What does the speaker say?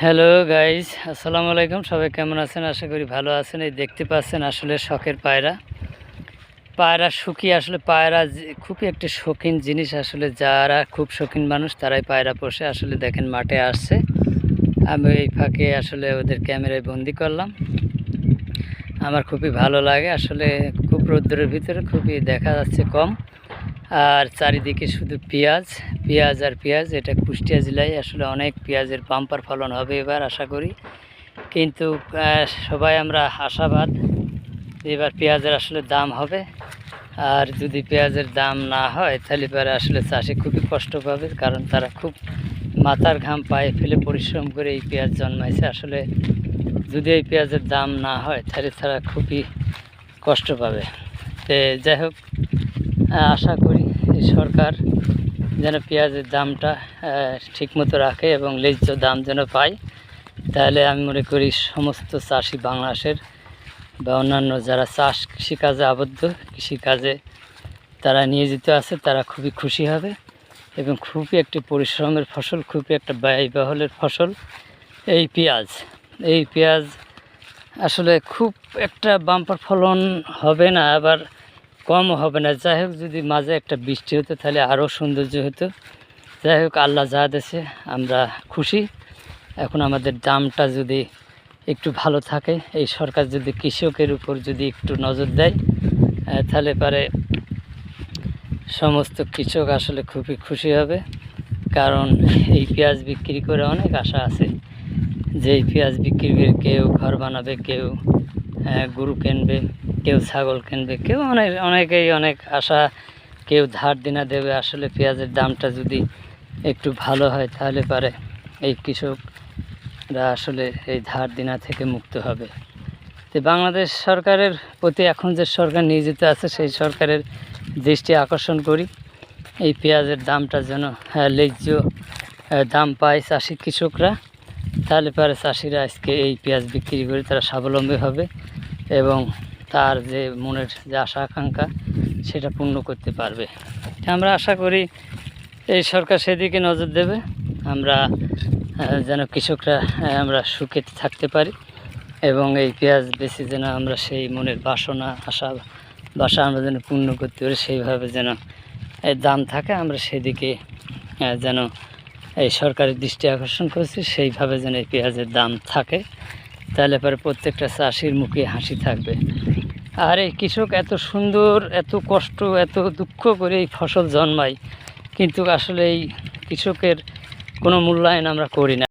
Hello guys, আসসালামু আলাইকুম। সবাই কেমন আছেন? আশা করি ভালো আছেন। এই দেখতে পাচ্ছেন আসলে শখের পায়রা। পায়রা শুকিয়ে আসলে পায়রা খুবই একটি শৌখিন জিনিস। আসলে যারা খুব শৌখিন মানুষ তারাই পায়রা পোষে। আসলে দেখেন মাঠে আসছে, আমি এই ফাঁকে আসলে ওদের ক্যামেরায় বন্দি করলাম। আমার খুবই ভালো লাগে। আসলে খুব রোদ্দুরের ভিতরে খুবই দেখা যাচ্ছে কম, আর চারিদিকে শুধু পেঁয়াজ পেঁয়াজ আর পেঁয়াজ। এটা কুষ্টিয়া জেলায় আসলে অনেক পেঁয়াজের বাম্পার ফলন হবে এবার আশা করি। কিন্তু সবাই আমরা আশাবাদ এবার পেঁয়াজের আসলে দাম হবে। আর যদি পেঁয়াজের দাম না হয় তাহলে পরে আসলে চাষি খুবই কষ্ট পাবে, কারণ তারা খুব মাথার ঘাম পায়ে ফেলে পরিশ্রম করে এই পেঁয়াজ জন্মাইছে। আসলে যদি এই পেঁয়াজের দাম না হয় তাহলে তারা খুবই কষ্ট পাবে। তো যাই হোক, আশা করি এই সরকার যেন পেঁয়াজের দামটা ঠিকমতো রাখে এবং ন্যায্য দাম যেন পায়। তাহলে আমি মনে করি সমস্ত চাষি বাংলাদেশের বা অন্যান্য যারা কৃষিকাজে আবদ্ধ, কৃষিকাজে তারা নিয়োজিত আছে, তারা খুবই খুশি হবে এবং খুবই একটি পরিশ্রমের ফসল, খুবই একটা ব্যয়বহুলের ফসল এই পেঁয়াজ। এই পেঁয়াজ আসলে খুব একটা বাম্পার ফলন হবে না, আবার কমও হবে না। যাই হোক, যদি মাঝে একটা বৃষ্টি হতো তাহলে আরও সৌন্দর্য হতো। যাই হোক, আল্লাহ যা দেশে আমরা খুশি। এখন আমাদের দামটা যদি একটু ভালো থাকে, এই সরকার যদি কৃষকের উপর যদি একটু নজর দেয়, তাহলে পারে সমস্ত কৃষক আসলে খুবই খুশি হবে। কারণ এই পেঁয়াজ বিক্রি করে অনেক আশা আছে যে এই পেঁয়াজ বিক্রি করে কেউ ঘর বানাবে, কেউ গরু কিনবে, কেউ ছাগল কিনবে, কেউ অনেকেই অনেক আশা, কেউ ধার দেনা দেবে। আসলে পেঁয়াজের দামটা যদি একটু ভালো হয় তাহলে পারে এই কৃষকরা আসলে এই ধার দেনা থেকে মুক্ত হবে। তো বাংলাদেশ সরকারের প্রতি এখন যে সরকার নিয়োজিত আছে সেই সরকারের দৃষ্টি আকর্ষণ করি, এই পেঁয়াজের দামটা যেন ন্যায্য দাম পায় চাষি কৃষকরা। তাহলে পরে চাষিরা আজকে এই পেঁয়াজ বিক্রি করে তারা স্বাবলম্বী হবে এবং তার যে মনের যে আশা আকাঙ্ক্ষা সেটা পূর্ণ করতে পারবে। আমরা আশা করি এই সরকার সেদিকে নজর দেবে, আমরা যেন কৃষকরা আমরা সুখে থাকতে পারি এবং এই পেঁয়াজ বেশি যেন আমরা সেই মনের বাসনা বাসা আমরা যেন পূর্ণ করতে পারি, সেইভাবে যেন এই দাম থাকে। আমরা সেদিকে যেন এই সরকারের দৃষ্টি আকর্ষণ করছি, সেইভাবে যেন এই পেঁয়াজের দাম থাকে। তাহলে পরে প্রত্যেকটা চাষির মুখে হাসি থাকবে। আর এই কৃষক এত সুন্দর, এত কষ্ট, এত দুঃখ করে এই ফসল জন্মায়, কিন্তু আসলে এই কৃষকের কোনো মূল্যায়ন আমরা করি না।